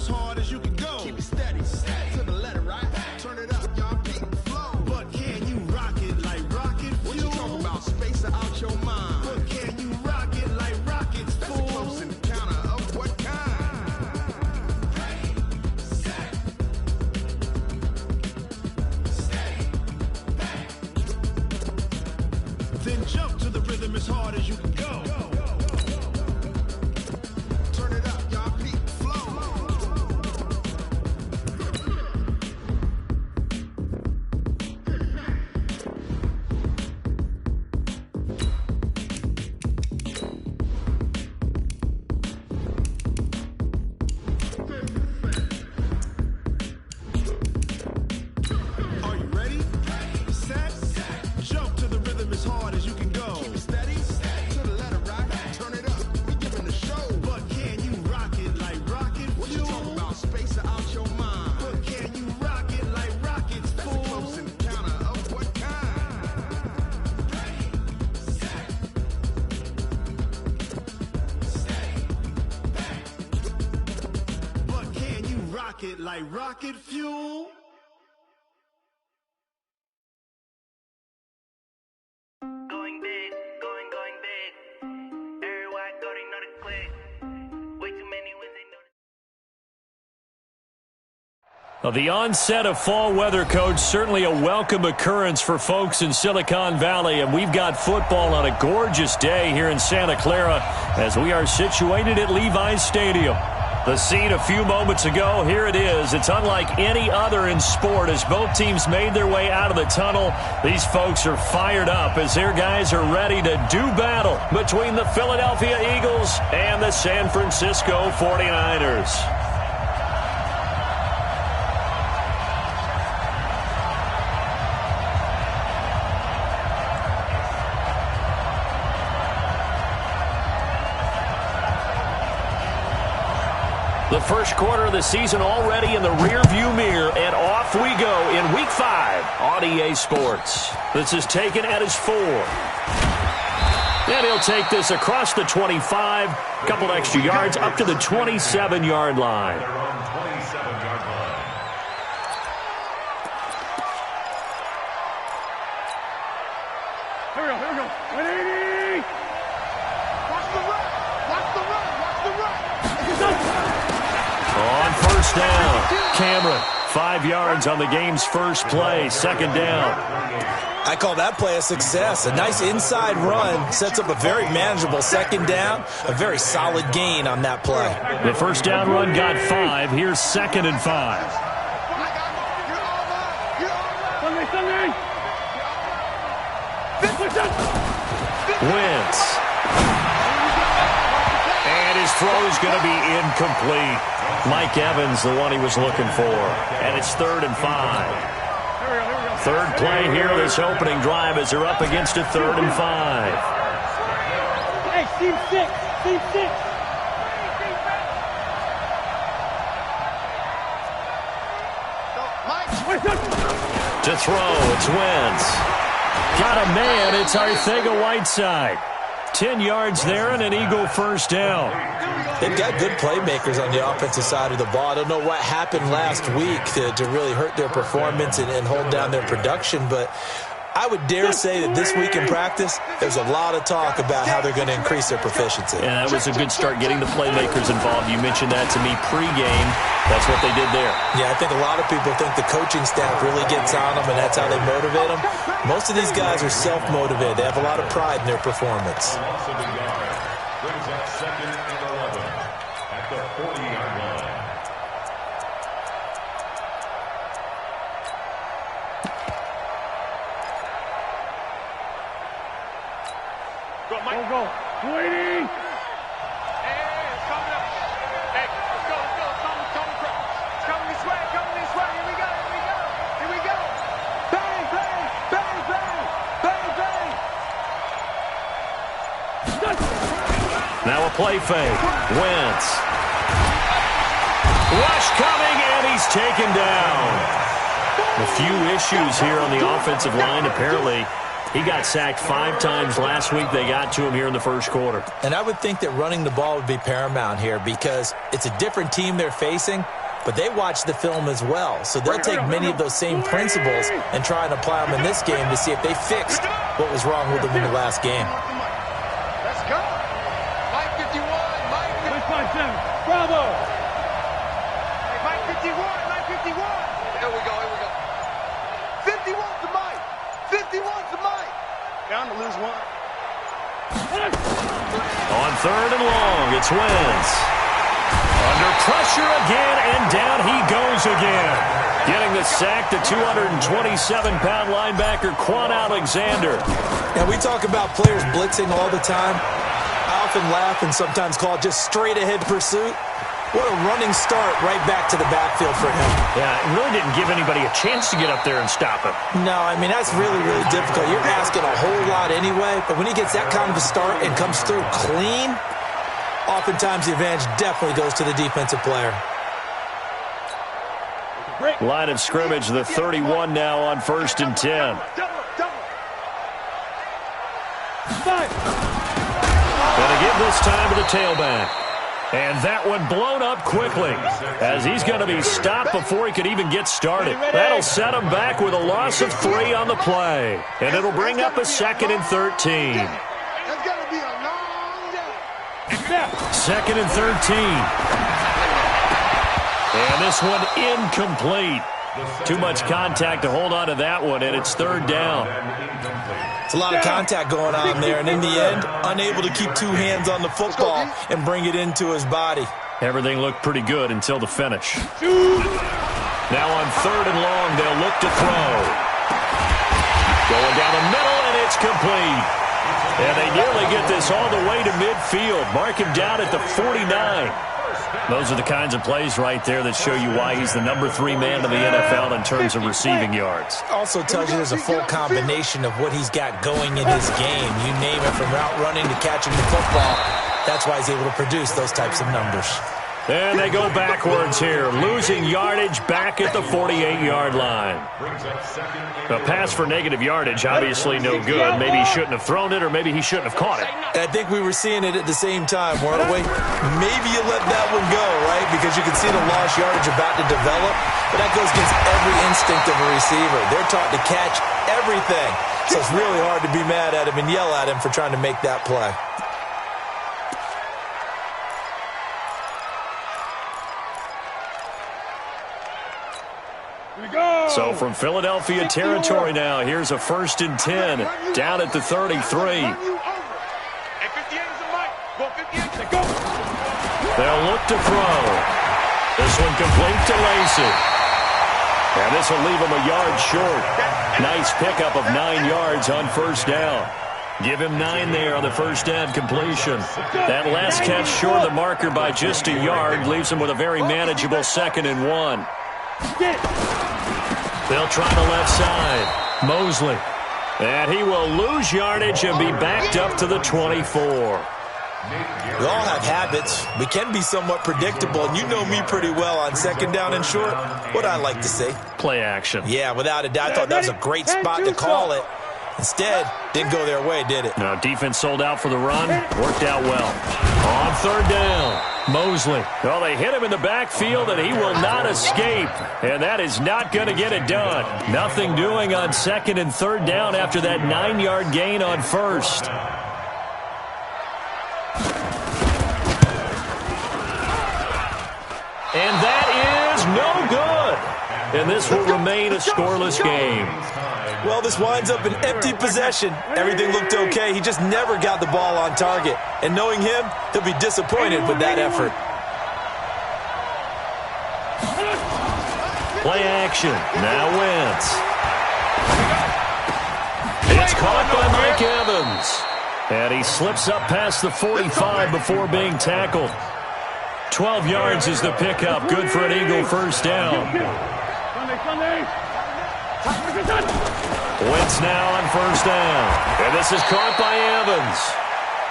as hard as you can go. Keep it steady, to the letter, right? Turn it up, y'all, beat the flow. But can you rock it like rocket fuel? What you talking about? Space out your mind. But can you rock it like rockets, fool? That's a close encounter of what kind? Ready, set, stay back. Then jump to the rhythm as hard as you can go. Turn it up, y'all, beat the flow. Are you ready? Set, jump to the rhythm as hard as you can go. Keep it steady, to the letter, right? Turn it up, we giving the show. But can you rock it like rocket fuel? What you talking about? Space out your mind. But can you rock it like rockets, fool? That's a close encounter of what kind? Ready, set, stay back. But can you rock it like rocket fuel? Going big, going big. Everywhere I go, they know the click. Way too many wins, they know the... The onset of fall weather, Coach, certainly a welcome occurrence for folks in Silicon Valley, and we've got football on a gorgeous day here in Santa Clara as we are situated at Levi's Stadium. The scene a few moments ago, here it is. It's unlike any other in sport as both teams made their way out of the tunnel. These folks are fired up as their guys are ready to do battle between the Philadelphia Eagles and the San Francisco 49ers. The first quarter of the season already in the rearview mirror, and off we go in Week 5 on EA Sports. This is taken at his 4. And he'll take this across the 25, a couple extra yards up to the 27-yard line. Here we go, here we go. 180! Watch the run! Watch the run! Watch the run! On first down, Cameron, 5 yards on the game's first play, second down. I call that play a success. A nice inside run sets up a very manageable second down, a very solid gain on that play. The first down run got 5. Here's second and 5. Wentz. And his throw is going to be incomplete. Mike Evans, the one he was looking for. And it's 3rd and 5. Third play here, this opening drive as they're up against a 3rd and 5. Hey, team 6, team 6. To throw, it's Wentz. Got a man, it's Arcega-Whiteside. 10 yards there and an Eagle first down. They've got good playmakers on the offensive side of the ball. I don't know what happened last week to really hurt their performance and hold down their production, but I would dare say that this week in practice, there's a lot of talk about how they're going to increase their proficiency. And that was a good start getting the playmakers involved. You mentioned that to me pregame. That's what they did there. Yeah, I think a lot of people think the coaching staff really gets on them, and that's how they motivate them. Most of these guys are self-motivated. They have a lot of pride in their performance. Brings up 2nd and 11 at the 40-yard line. Go, Mike. Go, go. 280! Hey, it's coming up. Hey, let's go, let's go. It's coming this way, coming this way. Here we go, here we go, here we go. Bang, bang, bang, bang, bang, bang. Now a play fake. Wentz. Rush coming, and he's taken down. A few issues here on the offensive line, apparently. He got sacked 5 times last week. They got to him here in the first quarter. And I would think that running the ball would be paramount here because it's a different team they're facing, but they watch the film as well. So they'll take many of those same principles and try and apply them in this game to see if they fixed what was wrong with them in the last game. Let's go. Mike 51. Mike 57. Bravo. Hey, Mike 51. Mike 51. Here we go. 51 to Mike. 51 to Mike. Down to lose one. On 3rd and long, it's Wentz. Under pressure again, and down he goes again. Getting the sack, the 227-pound linebacker, Quan Alexander. Now, we talk about players blitzing all the time. I often laugh and sometimes call it just straight-ahead pursuit. What a running start right back to the backfield for him. Yeah, it really didn't give anybody a chance to get up there and stop him. No, I mean, that's really, really difficult. You're asking a whole lot anyway, but when he gets that kind of a start and comes through clean, oftentimes the advantage definitely goes to the defensive player. Line of scrimmage, the 31 now on 1st and 10. Gonna give this time to the tailback. And that one blown up quickly as he's going to be stopped before he could even get started. That'll set him back with a loss of 3 on the play. And it'll bring up a 2nd and 13. That's going to be a long day. 2nd and 13. And this one incomplete. Too much contact to hold on to that one, and it's 3rd down. It's a lot of contact going on there, and in the end, unable to keep 2 hands on the football and bring it into his body. Everything looked pretty good until the finish. Now on 3rd and long, they'll look to throw. Going down the middle, and it's complete. And they nearly get this all the way to midfield. Mark him down at the 49. Those are the kinds of plays right there that show you why he's the number 3 man in the NFL in terms of receiving yards. Also tells you there's a full combination of what he's got going in his game. You name it, from route running to catching the football. That's why he's able to produce those types of numbers. And they go backwards here, losing yardage back at the 48-yard line. A pass for negative yardage, obviously no good. Maybe he shouldn't have thrown it, or maybe he shouldn't have caught it. I think we were seeing it at the same time, weren't we? Maybe you let that one go, right? Because you can see the lost yardage about to develop. But that goes against every instinct of a receiver. They're taught to catch everything. So it's really hard to be mad at him and yell at him for trying to make that play. So from Philadelphia territory now, here's a 1st and 10 down at the 33. They'll look to throw. This one complete to Lacey. And this will leave him a yard short. Nice pickup of 9 yards on 1st down. Give him 9 there on the 1st down completion. That last catch short of the marker by just a yard leaves him with a very manageable 2nd and 1. They'll try the left side. Mosley. And he will lose yardage and be backed up to the 24. We all have habits. We can be somewhat predictable, and you know me pretty well on 2nd down and short. What I like to say? Play action. Yeah, without a doubt. I thought that was a great spot to call it. Instead, didn't go their way, did it? No, defense sold out for the run. Worked out well. On 3rd down, Mosley. Well, they hit him in the backfield, and he will not escape. And that is not going to get it done. Nothing doing on 2nd and 3rd down after that 9-yard gain on 1st. And that is no good. And this will remain a scoreless game. Well, this winds up an empty possession. Everything looked okay. He just never got the ball on target. And knowing him, he'll be disappointed with that effort. Play action. Now Wentz. It's caught by Mike Evans. And he slips up past the 45 before being tackled. 12 yards is the pickup. Good for an Eagle 1st down. Wentz now on 1st down. And this is caught by Evans.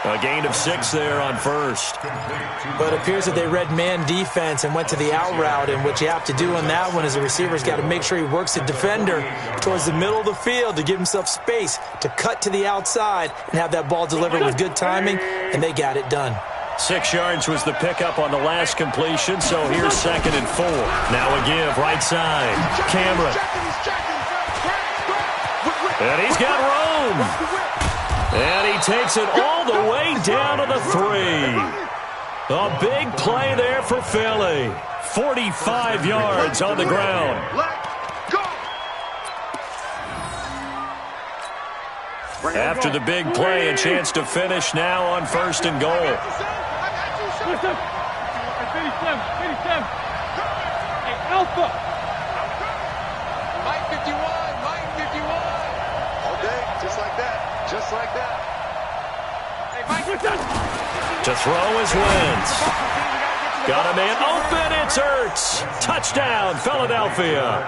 A gain of 6 there on first. But it appears that they read man defense and went to the out route, and what you have to do on that one is the receiver's got to make sure he works the defender towards the middle of the field to give himself space to cut to the outside and have that ball delivered with good timing, and they got it done. 6 yards was the pickup on the last completion, so here's 2nd and 4. Now a give, right side. Cameron. And he's got room. And he takes it all the way down to the 3. A big play there for Philly. 45 yards on the ground. After the big play, a chance to finish now on 1st and goal. Finish them. Hey, Alpha. Mike 51. All day, just like that. Just like that. Hey, Mike. To throw is Wentz. Got a man open. It's Ertz. Touchdown, Philadelphia.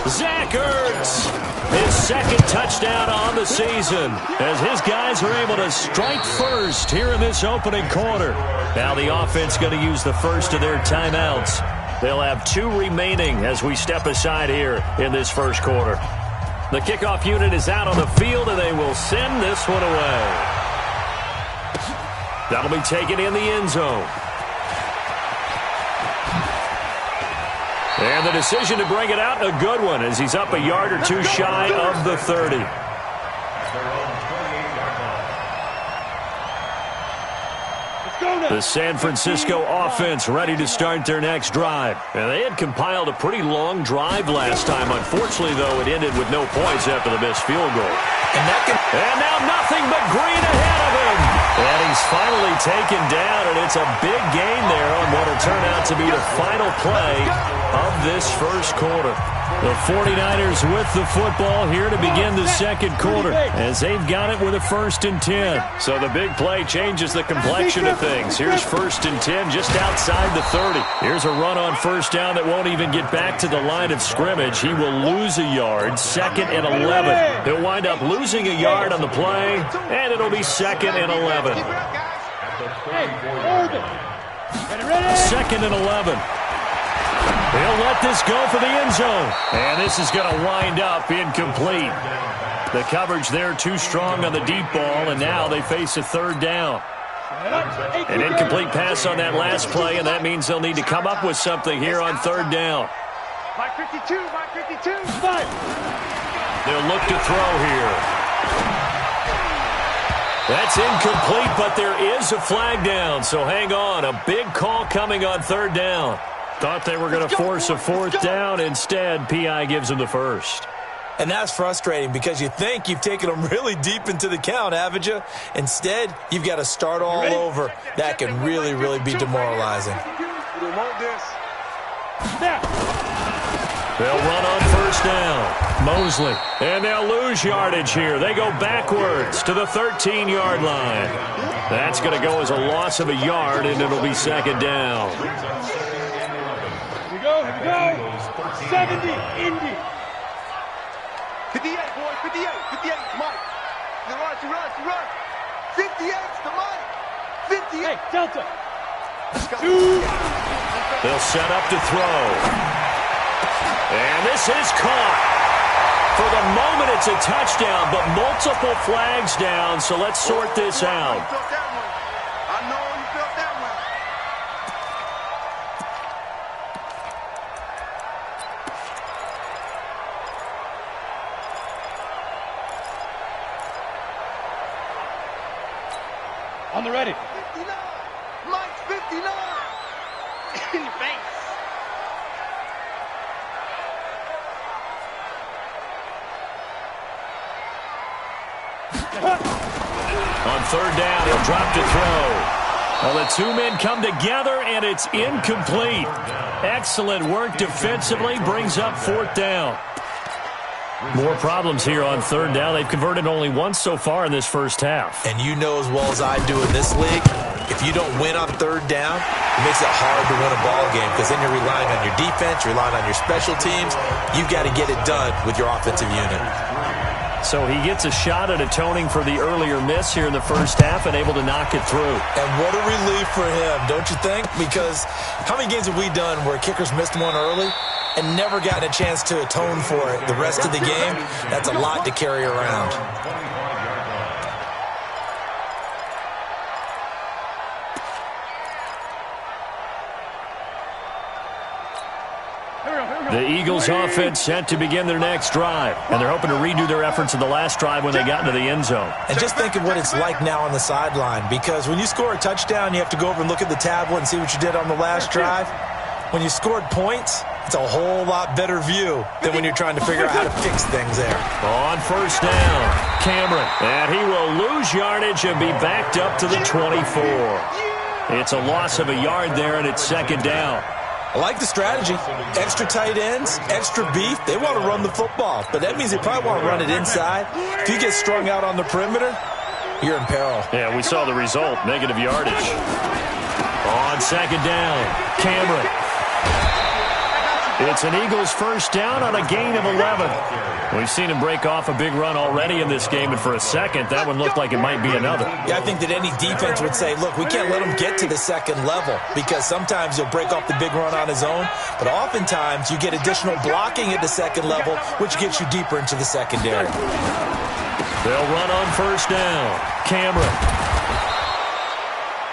Zach Ertz, his 2nd touchdown on the season, as his guys are able to strike first here in this opening quarter. Now the offense going to use the first of their timeouts. They'll have 2 remaining as we step aside here in this first quarter. The kickoff unit is out on the field, and they will send this one away. That'll be taken in the end zone. And the decision to bring it out, a good one, as he's up a yard or 2 shy of the 30. The San Francisco offense ready to start their next drive. And they had compiled a pretty long drive last time. Unfortunately, though, it ended with no points after the missed field goal. And now nothing but green ahead of him. And he's finally taken down, and it's a big gain there on what will turn out to be the final play of this first quarter. The 49ers with the football here to begin the second quarter, as they've got it with a 1st and 10. So the big play changes the complexion of things. Here's 1st and 10 just outside the 30. Here's a run on 1st down that won't even get back to the line of scrimmage. He will lose a yard, 2nd and 11. He'll wind up losing a yard on the play, and it'll be 2nd and 11. 2nd and 11. He'll let this go for the end zone. And this is going to wind up incomplete. The coverage there too strong on the deep ball, and now they face a 3rd down. An incomplete pass on that last play, and that means they'll need to come up with something here on 3rd down. Mike 52. They'll look to throw here. That's incomplete, but there is a flag down, so hang on. A big call coming on 3rd down. Thought they were going to force a 4th down. Instead, P.I. gives them the 1st. And that's frustrating because you think you've taken them really deep into the count, haven't you? Instead, you've got to start all over. That can really, really be demoralizing. They'll run on 1st down. Mosley. And they'll lose yardage here. They go backwards to the 13-yard line. That's going to go as a loss of a yard, and it'll be 2nd down. Here we go. 70, Indy. 58, boy, 58, Mike. You run. 58's the Mike. 58. Hey, Delta. They'll set up to throw. And this is caught. For the moment, it's a touchdown, but multiple flags down, so let's sort this out. I know you felt that one. On the ready. 59. Mike's 59. In your face. On 3rd down, he'll drop to throw. Well, the 2 men come together, and it's incomplete. Excellent work defensively, brings up 4th down. More problems here on 3rd down. They've converted only once so far in this first half. And you know as well as I do in this league, if you don't win on 3rd down, it makes it hard to win a ball game because then you're relying on your defense, you're relying on your special teams. You've got to get it done with your offensive unit. So he gets a shot at atoning for the earlier miss here in the first half and able to knock it through. And what a relief for him, don't you think? Because how many games have we done where kickers missed one early and never gotten a chance to atone for it the rest of the game? That's a lot to carry around. The Eagles offense set to begin their next drive, and they're hoping to redo their efforts in the last drive when they got into the end zone. And just think of what it's like now on the sideline, because when you score a touchdown, you have to go over and look at the tablet and see what you did on the last drive. When you scored points, it's a whole lot better view than when you're trying to figure out how to fix things there. On first down, Cameron, and he will lose yardage and be backed up to the 24. It's a loss of a yard there, and it's second down. I like the strategy. Extra tight ends, extra beef. They want to run the football, but that means they probably want to run it inside. If you get strung out on the perimeter, you're in peril. Yeah, we saw the result, negative yardage. On second down, Cameron. It's an Eagles first down on a gain of 11. We've seen him break off a big run already in this game, and for a second, that one looked like it might be another. Yeah, I think that any defense would say, look, we can't let him get to the second level, because sometimes he'll break off the big run on his own, but oftentimes you get additional blocking at the second level, which gets you deeper into the secondary. They'll run on first down. Cameron.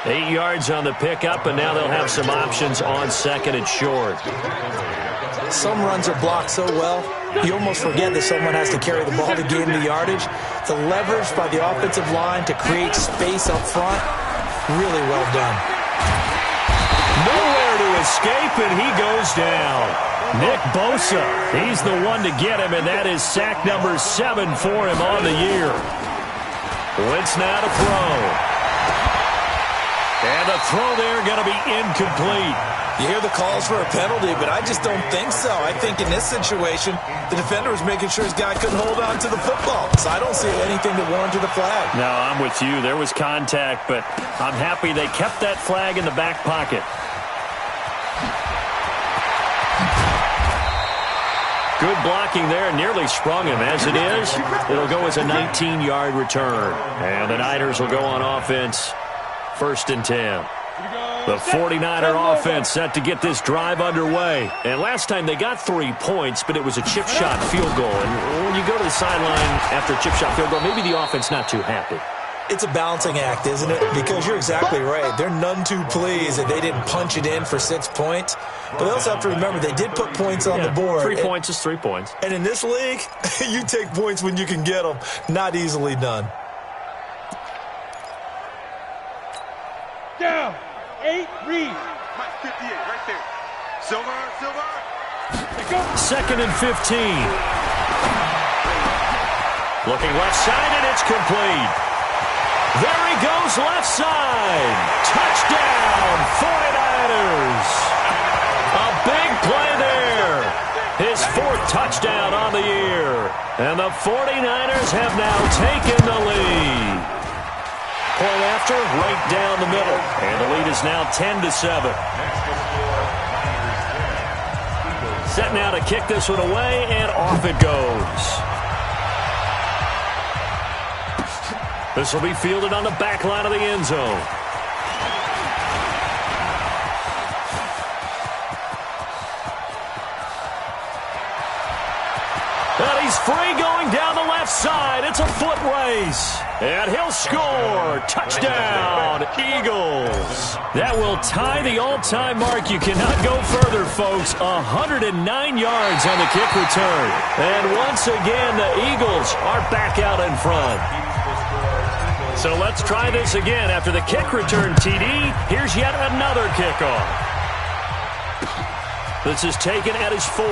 8 yards on the pickup, and now they'll have some options on second and short. Some runs are blocked so well, you almost forget that someone has to carry the ball to gain the yardage. The leverage by the offensive line to create space up front, really well done. Nowhere to escape, and he goes down. Nick Bosa, he's the one to get him, and that is sack number 7 for him on the year. Wentz now to throw. And the throw there going to be incomplete. You hear the calls for a penalty, but I just don't think so. I think in this situation, the defender was making sure his guy couldn't hold on to the football. So I don't see anything that warranted the flag. No, I'm with you. There was contact, but I'm happy they kept that flag in the back pocket. Good blocking there, nearly sprung him. As it is, it'll go as a 19-yard return. And the Niners will go on offense, 1st and 10. The 49er offense set to get this drive underway. And last time they got 3 points, but it was a chip shot field goal. And when you go to the sideline after a chip shot field goal, maybe the offense not too happy. It's a balancing act, isn't it? Because you're exactly right. They're none too pleased that they didn't punch it in for 6 points. But they also have to remember they did put points on the board. 3 points is 3 points. And in this league, you take points when you can get them. Not easily done. Down. 8, read. Mike 58, right there. Silver. 2nd and 15. Looking left side, and it's complete. There he goes, left side. Touchdown, 49ers. A big play there. His 4th touchdown on the year. And the 49ers have now taken the lead. Point after, right down the middle. And the lead is now 10-7. Set now to kick this one away, and off it goes. This will be fielded on the back line of the end zone. And he's free going down the left side. It's a foot race. And he'll score. Touchdown, Eagles. That will tie the all-time mark. You cannot go further, folks. 109 yards on the kick return. And once again, the Eagles are back out in front. So let's try this again. After the kick return, TD, here's yet another kickoff. This is taken at his 4.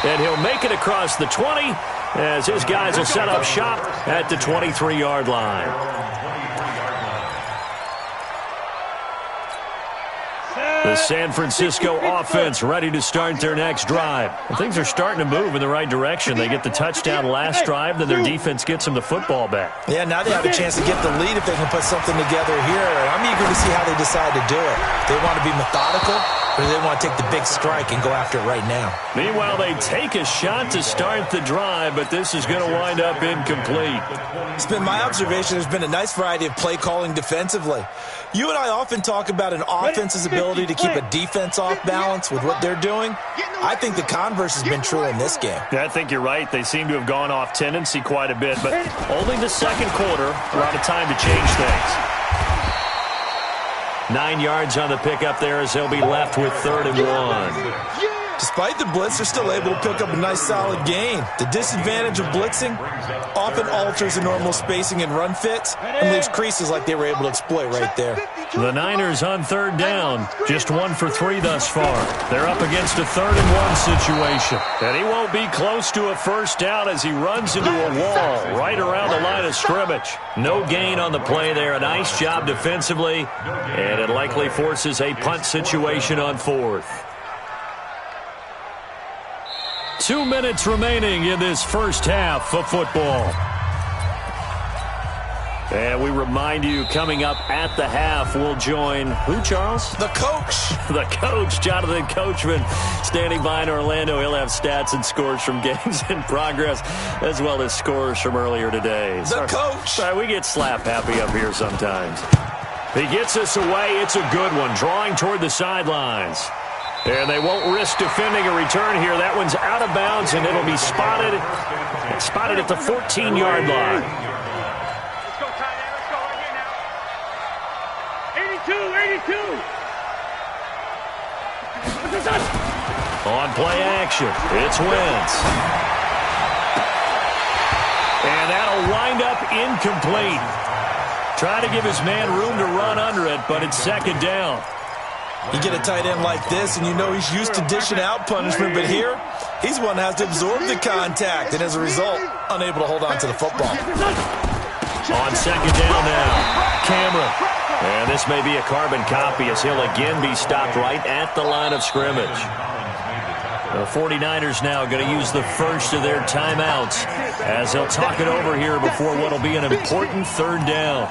And he'll make it across the 20 as his guys will set up shop at the 23-yard line. The The San Francisco offense ready to start their next drive. Well, things are starting to move in the right direction. They get the touchdown last drive, then their defense gets them the football back. Yeah, now they have a chance to get the lead if they can put something together here. I'm eager to see how they decide to do it. They want to be methodical, or do they want to take the big strike and go after it right now? Meanwhile, they take a shot to start the drive, but this is going to wind up incomplete. It's been my observation there's been a nice variety of play calling defensively. You and I often talk about an offense's ability to keep a defense off balance with what they're doing. I think the converse has been true in this game. Yeah, I think you're right. They seem to have gone off tendency quite a bit, but only the second quarter, a lot of time to change things. 9 yards on the pickup there as they'll be left with 3rd and 1. Despite the blitz, they're still able to pick up a nice solid gain. The disadvantage of blitzing often alters the normal spacing and run fits and leaves creases like they were able to exploit right there. The Niners on 3rd down. Just 1 for 3 thus far. They're up against a 3rd and 1 situation. And he won't be close to a first down as he runs into a wall right around the line of scrimmage. No gain on the play there. A nice job defensively. And it likely forces a punt situation on 4th. 2 minutes remaining in this first half of football. And we remind you, coming up at the half, we'll join who, Charles? The coach. The coach, Jonathan Coachman, standing by in Orlando. He'll have stats and scores from games in progress, as well as scores from earlier today. The coach. Sorry, we get slap happy up here sometimes. He gets us away. It's a good one, drawing toward the sidelines. And they won't risk defending a return here. That one's out of bounds, and it'll be spotted at the 14-yard line. Let's go, Tyler. Let's go right here now. 82. On play action, it's Wentz. And that'll wind up incomplete. Try to give his man room to run under it, but it's 2nd down. You get a tight end like this, and you know he's used to dishing out punishment, but here, he's one that has to absorb the contact, and as a result, unable to hold on to the football. On 2nd down now, Cameron. And this may be a carbon copy as he'll again be stopped right at the line of scrimmage. The 49ers now going to use the first of their timeouts as they'll talk it over here before what will be an important 3rd down.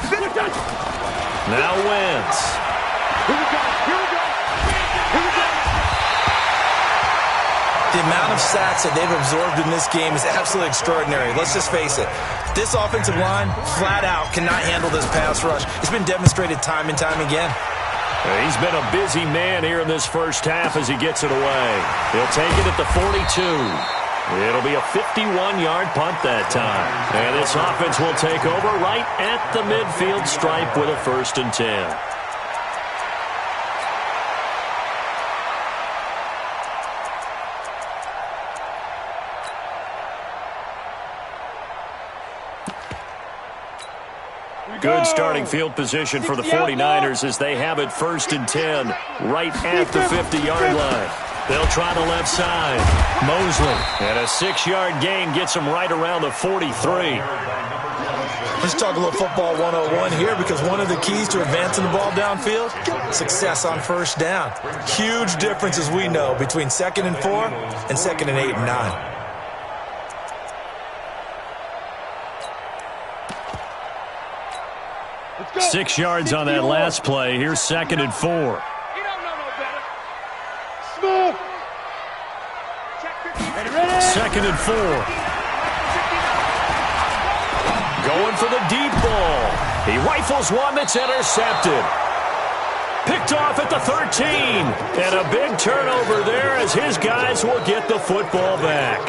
Here we go. Now Wentz. Here we go. The amount of sacks that they've absorbed in this game is absolutely extraordinary. Let's just face it. This offensive line, flat out, cannot handle this pass rush. It's been demonstrated time and time again. He's been a busy man here in this first half as he gets it away. He'll take it at the 42. It'll be a 51-yard punt that time. And this offense will take over right at the midfield stripe with a 1st and 10. Good starting field position for the 49ers as they have it 1st and 10 right at the 50-yard line. They'll try the left side. Mosley, and a 6-yard gain gets them right around the 43. Let's talk a little football 101 here, because one of the keys to advancing the ball downfield, success on 1st down. Huge difference, as we know, between 2nd and 4 and 2nd and 8 and 9. Let's go. 6 yards on that last play. Here's 2nd and 4. He don't know no better. Smooth. Ready. 2nd and 4. Going for the deep ball. He rifles one that's intercepted. Picked off at the 13. And a big turnover there as his guys will get the football back.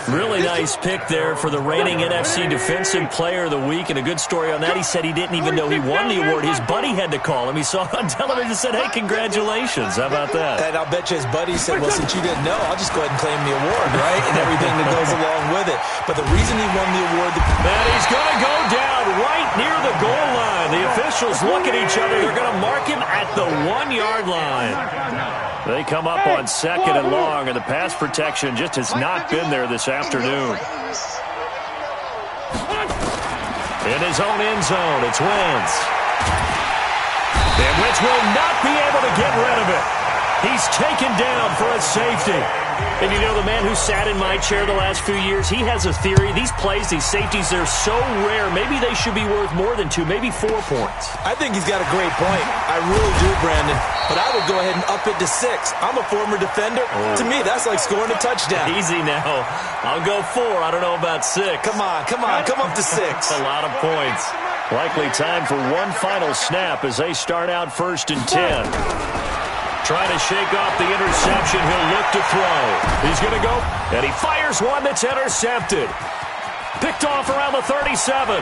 Really nice pick there for the reigning NFC Defensive Player of the Week, and a good story on that. He said he didn't even know he won the award. His buddy had to call him. He saw it on television and said, hey, congratulations. How about that? And I'll bet you his buddy said, well, since you didn't know, I'll just go ahead and claim the award, right? And everything that goes along with it. But the reason he won the award... And he's going to go down right near the goal line. The officials look at each other. They're going to mark him at the 1-yard line. They come up on 2nd and long, and the pass protection just has not been there this afternoon. In his own end zone, it's Wentz. And Wentz will not be able to get rid of it. He's taken down for a safety. And you know, the man who sat in my chair the last few years, he has a theory. These plays, these safeties, they're so rare. Maybe they should be worth more than 2, maybe 4 points. I think he's got a great point. I really do, Brandon. But I would go ahead and up it to 6. I'm a former defender. To me, that's like scoring a touchdown. Easy now. I'll go 4. I don't know about 6. Come on. Come up to 6. A lot of points. Likely time for one final snap as they start out 1st and 10. Trying to shake off the interception. He'll look to throw. He's going to go, and he fires one that's intercepted. Picked off around the 37.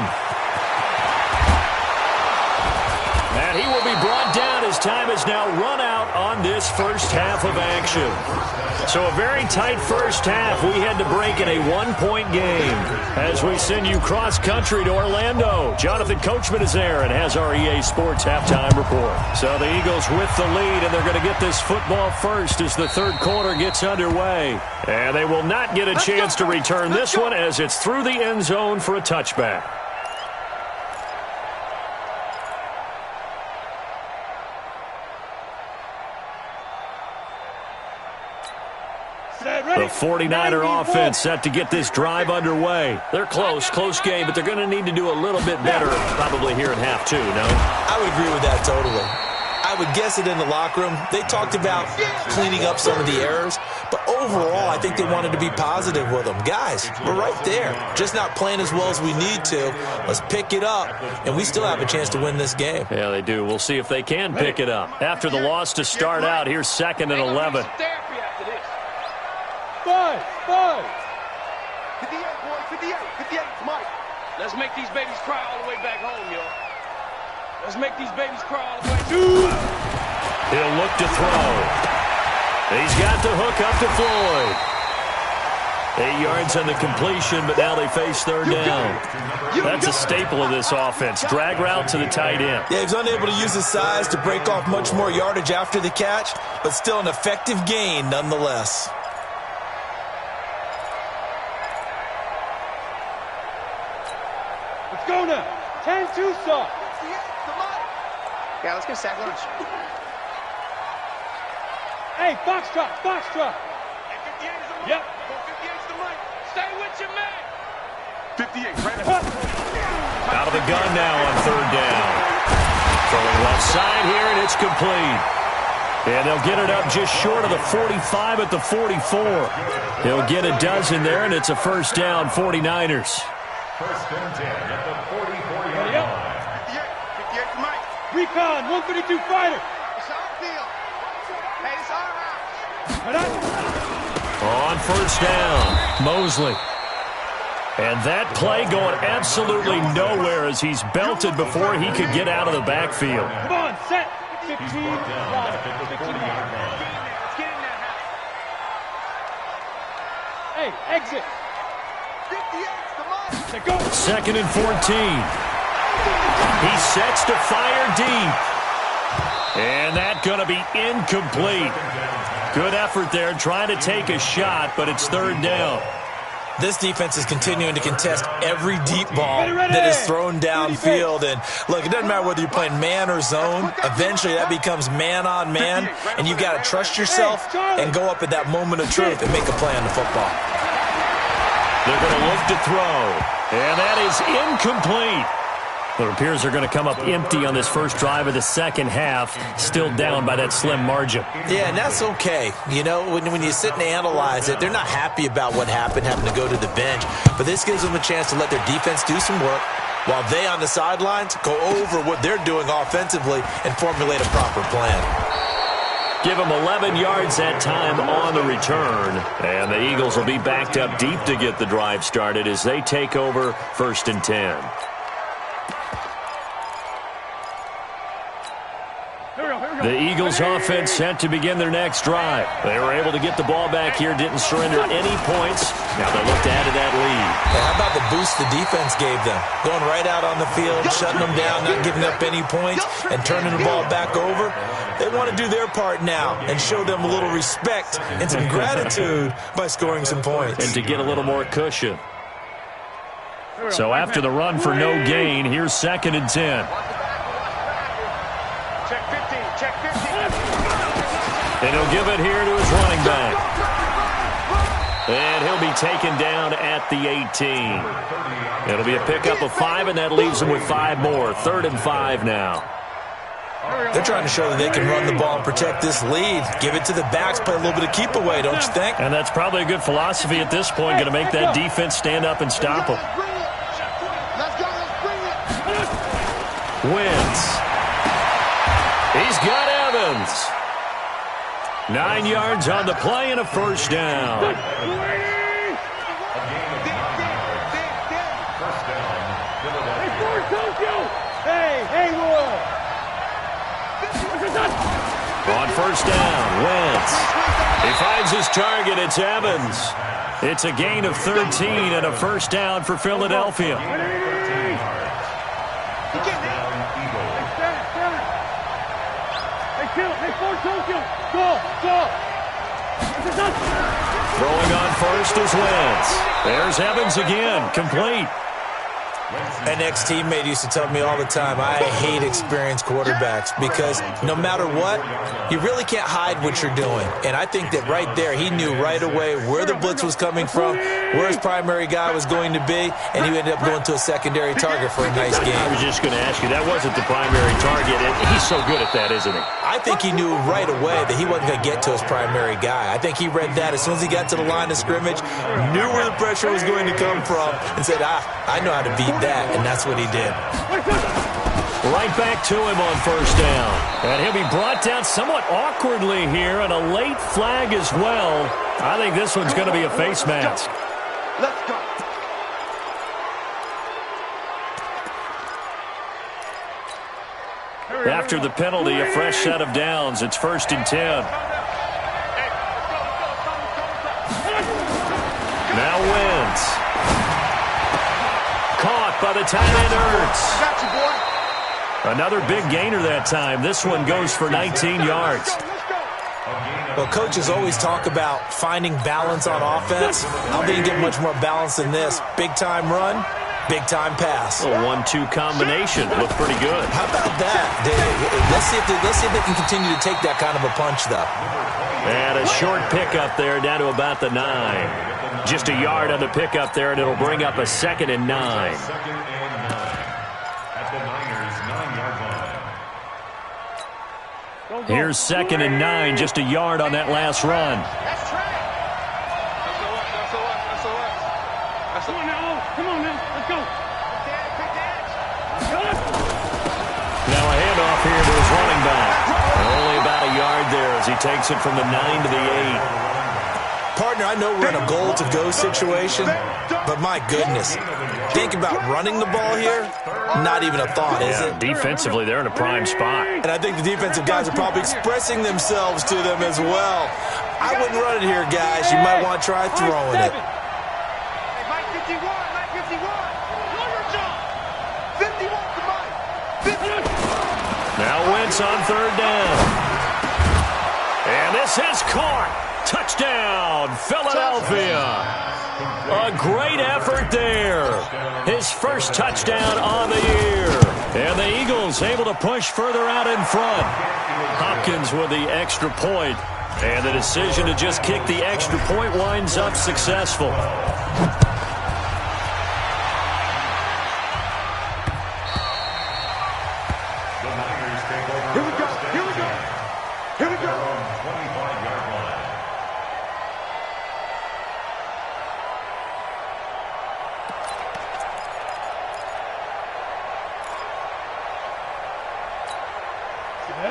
And he will be brought down as time has now run out on this first half of action. So a very tight first half. We had to break in a 1-point game as we send you cross-country to Orlando. Jonathan Coachman is there and has our EA Sports halftime report. So the Eagles with the lead, and they're going to get this football first as the third quarter gets underway. And they will not get a chance to return this one as it's through the end zone for a touchback. The 49er offense set to get this drive underway. They're close game, but they're going to need to do a little bit better probably here in half 2, no? I would agree with that totally. I would guess it in the locker room. They talked about cleaning up some of the errors, but overall, I think they wanted to be positive with them. Guys, we're right there. Just not playing as well as we need to. Let's pick it up, and we still have a chance to win this game. Yeah, they do. We'll see if they can pick it up. After the loss to start out, here's 2nd and 11. 5. 58, boy, 58. 58, Mike. Let's make these babies cry all the way back home, yo. Let's make these babies cry all the way. He'll look to throw. He's got the hook up to Floyd. 8 yards on the completion, but now they face third down. That's a staple of this offense. Drag route to the tight end. Yeah, he's unable to use his size to break off much more yardage after the catch, but still an effective gain nonetheless. Let's go now. 10-2 stop. Yeah, let's get sack lunch. Hey, box drop. Yep. 58's the mic. Stay with your man. 58, right ahead. Out of the gun now on third down. Throwing left side here, and it's complete. And they'll get it up just short of the 45 at the 44. He'll get a dozen there, and it's a first down, 49ers. 1st and 10 at the 44-yard line. 58 the mic. Recon, 132 fighter. It's our deal. Hey, it's our house. On first down, Mosley. And that play going absolutely nowhere as he's belted before he could get out of the backfield. Come on, set. 15. He's brought down back at the 40-yard line. Let's get in that house. Hey, exit. 58's the mic. Say go. 2nd and 14. He sets to fire deep. And that's going to be incomplete. Good effort there trying to take a shot, but it's third down. This defense is continuing to contest every deep ball that is thrown downfield. And look, it doesn't matter whether you're playing man or zone. Eventually, that becomes man on man, and you've got to trust yourself and go up at that moment of truth and make a play on the football. They're going to look to throw, and that is incomplete. It appears they're going to come up empty on this first drive of the second half, still down by that slim margin. Yeah, and that's okay. You know, when you sit and analyze it, they're not happy about what happened, having to go to the bench. But this gives them a chance to let their defense do some work while they on the sidelines go over what they're doing offensively and formulate a proper plan. Give them 11 yards that time on the return. And the Eagles will be backed up deep to get the drive started as they take over 1st and 10. The Eagles offense set to begin their next drive. They were able to get the ball back here, didn't surrender any points. Now they look to add to that lead. How about the boost the defense gave them? Going right out on the field, shutting them down, not giving up any points, and turning the ball back over. They want to do their part now and show them a little respect and some gratitude by scoring some points. And to get a little more cushion. So after the run for no gain, here's 2nd and 10. Check 15, check 15. And he'll give it here to his running back. And he'll be taken down at the 18. It'll be a pickup of 5, and that leaves him with 5 more. 3rd and 5 now. They're trying to show that they can run the ball and protect this lead. Give it to the backs, play a little bit of keep away, don't you think? And that's probably a good philosophy at this point, going to make that defense stand up and stop them. Let's go, let's bring it. Wins. He's got Evans. 9 yards on the play and a first down. On first down, Wentz. He finds his target. It's Evans. It's a gain of 13 and a first down for Philadelphia. Throwing on first is Wentz. There's Evans again, complete. An ex-teammate used to tell me all the time, I hate experienced quarterbacks because no matter what, you really can't hide what you're doing. And I think that right there, he knew right away where the blitz was coming from, where his primary guy was going to be, and he ended up going to a secondary target for a nice game. I was just going to ask you, that wasn't the primary target. He's so good at that, isn't he? I think he knew right away that he wasn't going to get to his primary guy. I think he read that as soon as he got to the line of scrimmage, knew where the pressure was going to come from, and said, I know how to beat that, and that's what he did. Right back to him on first down. And he'll be brought down somewhat awkwardly here, and a late flag as well. I think this one's going to be a face mask. Let's go. After the penalty, a fresh set of downs. It's 1st and 10. Now Wentz. Caught by the tight end Ertz. Got you, boy. Another big gainer that time. This one goes for 19 yards. Well, coaches always talk about finding balance on offense. I don't think you get much more balance than this. Big-time run, big-time pass. A 1-2 combination. Looked pretty good. How about that? Let's see if they can continue to take that kind of a punch, though. And a short pickup there down to about the 9. Just a yard on the pickup there, and it'll bring up a 2nd and 9. Here's 2nd and 9, just a yard on that last run. That's track. That's Come on now. Come on now. Let's go. Now a handoff here to his running back. Only about a yard there as he takes it from the 9 to the 8. Partner, I know we're in a goal-to-go situation, but my goodness, think about running the ball here, not even a thought, is it? Defensively, they're in a prime spot. And I think the defensive guys are probably expressing themselves to them as well. I wouldn't run it here, guys. You might want to try throwing it. Hey, Mike 51, Mike 51. Your job. 51 to Mike. 50. Now Wentz on 3rd down. And this is caught. Touchdown, Philadelphia. A great effort there. His first touchdown on the year. And the Eagles able to push further out in front. Hopkins with the extra point. And the decision to just kick the extra point winds up successful. Here we go. Here we go. Here we go.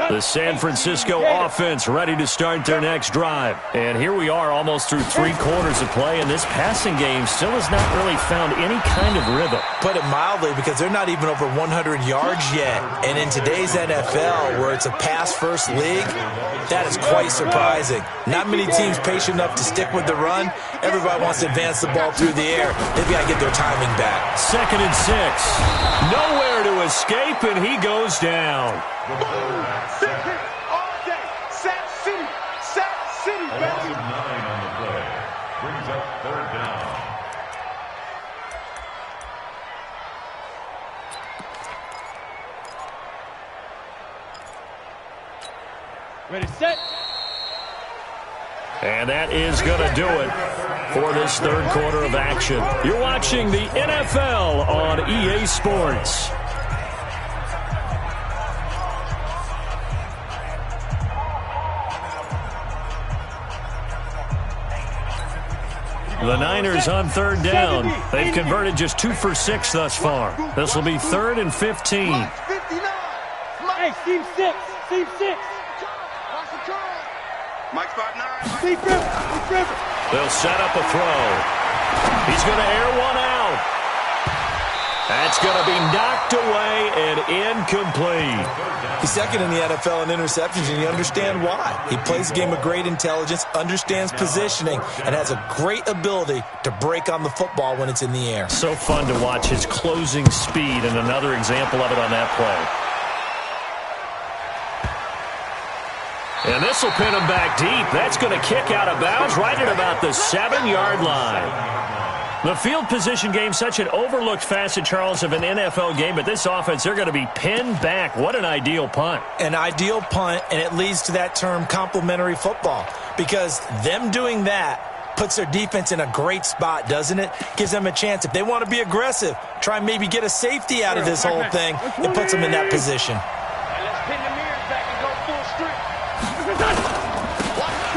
The San Francisco offense ready to start their next drive. And here we are almost through 3 quarters of play, and this passing game still has not really found any kind of rhythm. Put it mildly, because they're not even over 100 yards yet. And in today's NFL, where it's a pass-first league, that is quite surprising. Not many teams patient enough to stick with the run. Everybody wants to advance the ball through the air. They've got to get their timing back. 2nd and 6. Nowhere to escape, and he goes down. A loss of 9 on the play. Brings up 3rd down. Ready, set. And that is going to do it for this 3rd quarter of action. You're watching the NFL on EA Sports. The Niners on 3rd down. They've converted just 2 for 6 thus far. This will be 3rd and 15. Hey, team 6. Team 6. Mike's 5'9". Team 7. They'll set up a throw. He's going to air one out. That's going to be knocked away and incomplete. He's second in the NFL in interceptions, and you understand why. He plays a game of great intelligence, understands positioning, and has a great ability to break on the football when it's in the air. So fun to watch his closing speed, and another example of it on that play. And this will pin him back deep. That's going to kick out of bounds right at about the 7-yard line. The field position game, such an overlooked facet, Charles, of an NFL game, but this offense, they're going to be pinned back. What an ideal punt. An ideal punt, and it leads to that term complementary football, because them doing that puts their defense in a great spot, doesn't it? Gives them a chance. If they want to be aggressive, try and maybe get a safety out of this whole thing, it puts them in that position. Let's pin the mirrors back and go full strength.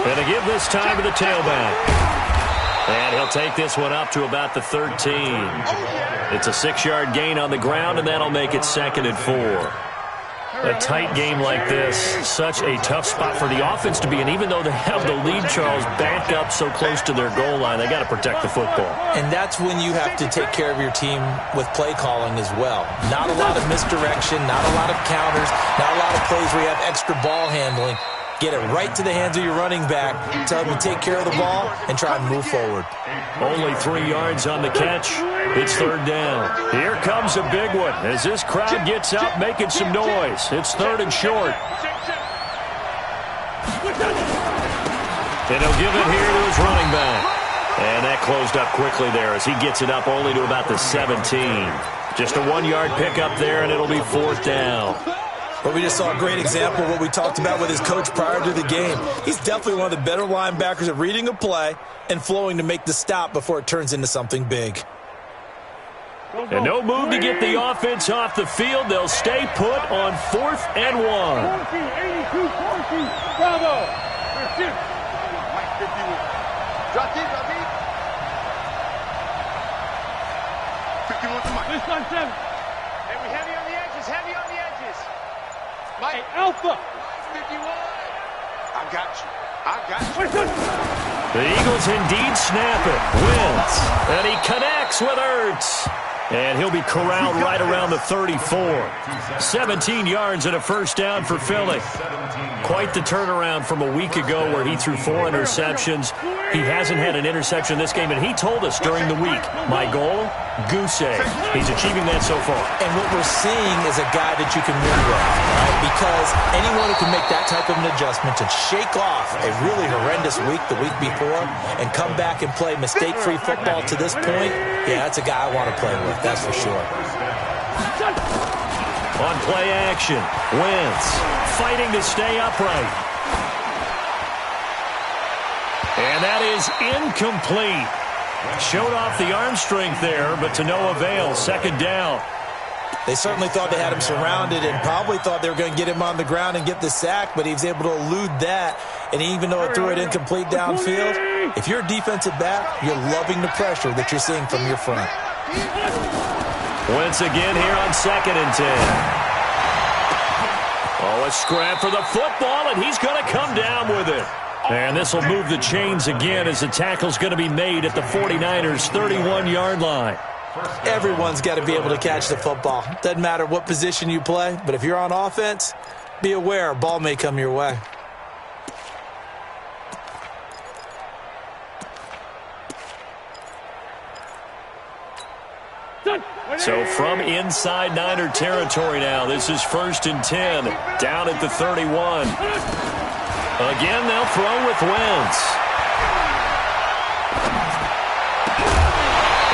And to give this time to the tailback. And he'll take this one up to about the 13. It's a 6-yard gain on the ground, and that'll make it 2nd and 4. A tight game like this, such a tough spot for the offense to be in. Even though they have the lead, Charles, back up so close to their goal line, they got to protect the football. And that's when you have to take care of your team with play calling as well. Not a lot of misdirection, not a lot of counters, not a lot of plays where you have extra ball handling. Get it right to the hands of your running back. Tell him to take care of the ball and try and move forward. Only 3 yards on the catch. It's 3rd down. Here comes a big one as this crowd gets out making some noise. It's 3rd and short. And he'll give it here to his running back. And that closed up quickly there as he gets it up only to about the 17. Just a 1-yard pickup there, and it'll be 4th down. But we just saw a great example of what we talked about with his coach prior to the game. He's definitely one of the better linebackers at reading a play and flowing to make the stop before it turns into something big. And no move to get the offense off the field. They'll stay put on 4th and 1. 82, 14. Bravo. Mike 51. Drop deep, drop deep. 51 to Mike. This on 7. Hey, we heavy on the edges, heavy on the edges. Hey, Alpha. 51. I got you. I got you. The Eagles indeed snap it. Wins. And he connects with Ertz. And he'll be corralled right around the 34. 17 yards and a 1st down for Philly. Quite the turnaround from a week ago where he threw 4 interceptions. He hasn't had an interception this game, and he told us during the week, my goal, goose egg. He's achieving that so far. And what we're seeing is a guy that you can win with, right? Because anyone who can make that type of an adjustment to shake off a really horrendous week the week before and come back and play mistake-free football to this point, yeah, that's a guy I want to play with, that's for sure. On play action, Wentz fighting to stay upright. And that is incomplete. Showed off the arm strength there, but to no avail. 2nd down. They certainly thought they had him surrounded and probably thought they were going to get him on the ground and get the sack, but he was able to elude that. And even though it threw it incomplete downfield, if you're a defensive back, you're loving the pressure that you're seeing from your front. Wentz again here on 2nd and 10. Oh, a scrap for the football, and he's going to come down with it. And this will move the chains again as the tackle's going to be made at the 49ers' 31-yard line. Everyone's got to be able to catch the football. Doesn't matter what position you play, but if you're on offense, be aware a ball may come your way. So from inside Niner territory now, this is 1st and 10, down at the 31. Again, they'll throw with Wentz.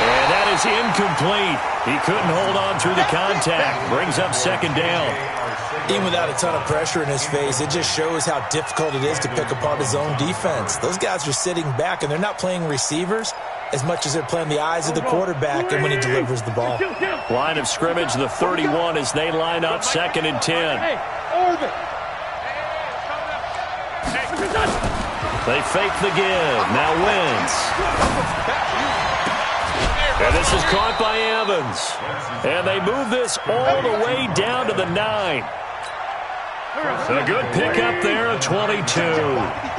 And that is incomplete. He couldn't hold on through the contact. Brings up second down. Even without a ton of pressure in his face, it just shows how difficult it is to pick apart his own defense. Those guys are sitting back, and they're not playing receivers as much as they're playing the eyes of the quarterback and when he delivers the ball. Line of scrimmage, the 31, as they line up 2nd and 10. They fake the give. Now Wentz. And this is caught by Evans. And they move this all the way down to the 9. A good pickup there at 22.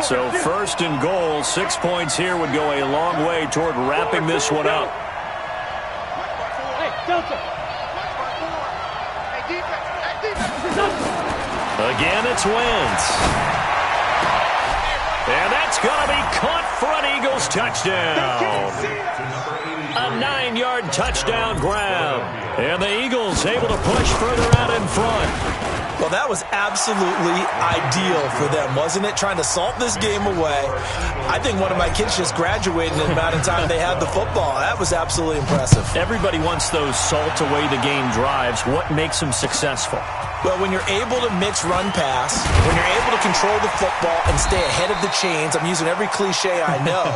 So 1st and goal, 6 points here would go a long way toward wrapping this one up. Again, it's Wentz. And that's going to be caught for an Eagles touchdown. A 9-yard touchdown grab. And the Eagles able to push further out in front. Well, that was absolutely ideal for them, wasn't it? Trying to salt this game away. I think one of my kids just graduated in the amount of time they had the football. That was absolutely impressive. Everybody wants those salt away the game drives. What makes them successful? Well, when you're able to mix run-pass, when you're able to control the football and stay ahead of the chains, I'm using every cliche I know,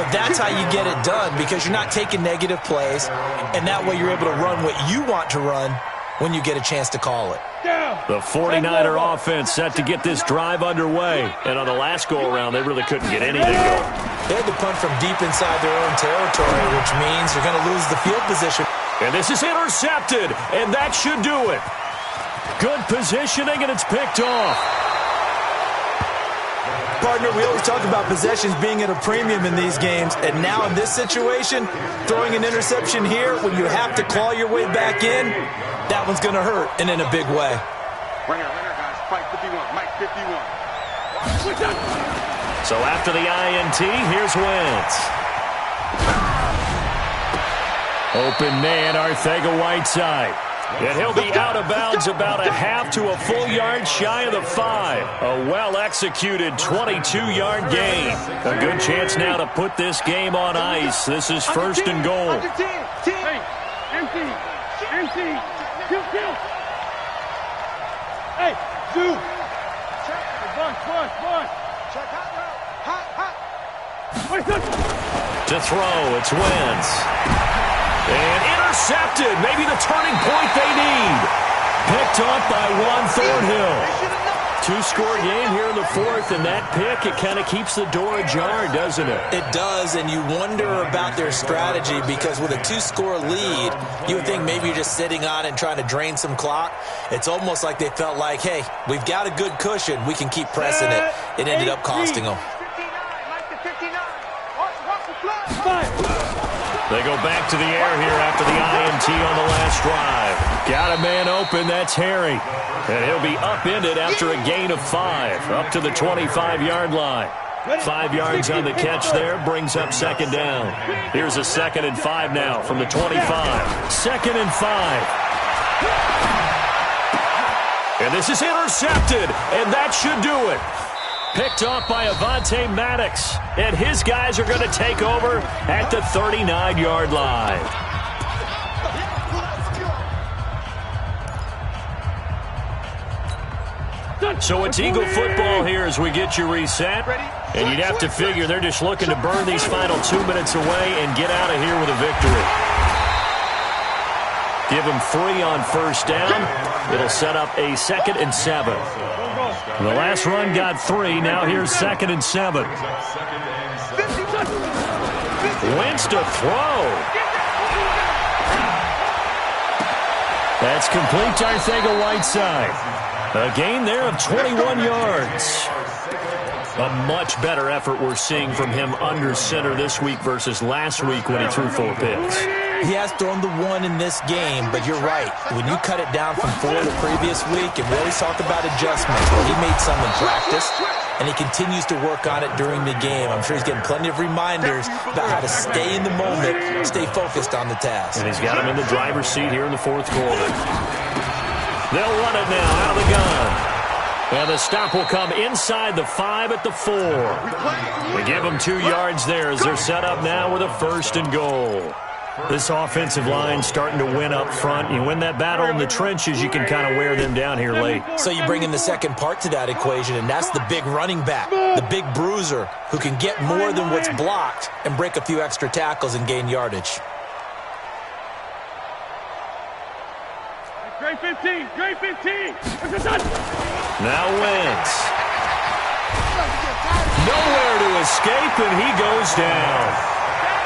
but that's how you get it done because you're not taking negative plays, and that way you're able to run what you want to run when you get a chance to call it. The 49er offense set to get this drive underway, and on the last go-around, they really couldn't get anything going. They had to punt from deep inside their own territory, which means you're going to lose the field position. And this is intercepted, and that should do it. Good positioning, and it's picked off. Partner, we always talk about possessions being at a premium in these games, and now in this situation, throwing an interception here when you have to claw your way back in, that one's going to hurt, and in a big way. Runner, guys. Mike 51. Mike 51. So after the INT, here's Wentz. Open man, Arcega-Whiteside. And he'll be out of bounds about a half to a full yard shy of the 5. A well-executed 22-yard gain. A good chance now to put this game on ice. This is 1st and goal. Empty. Hey, Zoo. Bunch. Check hot. To throw, it's Wentz. And intercepted. Maybe the turning point they need. Picked off by Juan Thornhill. 2-score game here in the 4th, and that pick, it kind of keeps the door ajar, doesn't it? It does, and you wonder about their strategy because with a 2-score lead, you would think maybe you're just sitting on and trying to drain some clock. It's almost like they felt like, hey, we've got a good cushion. We can keep pressing it. It ended up costing them. They go back to the air here after the INT on the last drive. Got a man open, that's Harry. And he'll be upended after a gain of 5, up to the 25-yard line. 5 yards on the catch there, brings up 2nd down. Here's a 2nd and 5 now from the 25. 2nd and 5. And this is intercepted, and that should do it. Picked off by Avonte Maddox. And his guys are going to take over at the 39-yard line. So it's Eagle football here as we get you reset. And you'd have to figure they're just looking to burn these final 2 minutes away and get out of here with a victory. Give them 3 on 1st down. It'll set up a 2nd and 7. The last run got 3. Now here's 2nd and 7. Wentz to throw. That's complete to Arcega-Whiteside. A gain there of 21 yards. A much better effort we're seeing from him under center this week versus last week when he threw 4 picks. He has thrown the 1 in this game, but you're right. When you cut it down from 4 the previous week, and we always talk about adjustments, well, he made some in practice, and he continues to work on it during the game. I'm sure he's getting plenty of reminders about how to stay in the moment, stay focused on the task. And he's got him in the driver's seat here in the 4th quarter. They'll run it now out of the gun. And the stop will come inside the 5 at the 4. They give them 2 yards there as they're set up now with a 1st and goal. This offensive line starting to win up front. You win that battle in the trenches, you can kind of wear them down here late. So you bring in the second part to that equation, and that's the big running back, the big bruiser who can get more than what's blocked and break a few extra tackles and gain yardage. Great 15, great 15. Now Wentz. Nowhere to escape, and he goes down.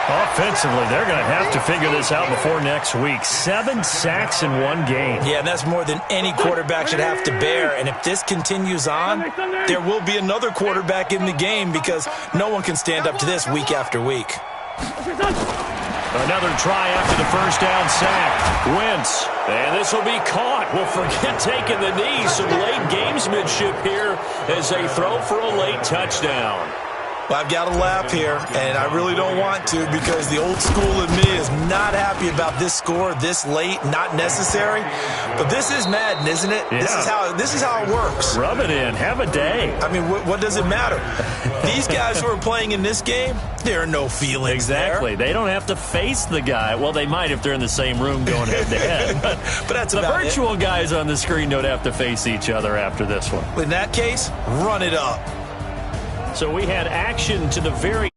Offensively, they're going to have to figure this out before next week. 7 sacks in 1 game. Yeah, and that's more than any quarterback should have to bear. And if this continues on, there will be another quarterback in the game because no one can stand up to this week after week. Another try after the first down sack. Wentz. And this will be caught. Well, forget taking the knee. Some late gamesmanship here as they throw for a late touchdown. Well, I've got to laugh here, and I really don't want to because the old school in me is not happy about this score this late, not necessary. But this is Madden, isn't it? Yeah. This is how it works. Rub it in. Have a day. I mean, what does it matter? These guys who are playing in this game, there are no feelings Exactly. there. They don't have to face the guy. Well, they might if they're in the same room going head-to-head. But that's the about virtual guys on the screen don't have to face each other after this one. In that case, run it up. So we had action to the very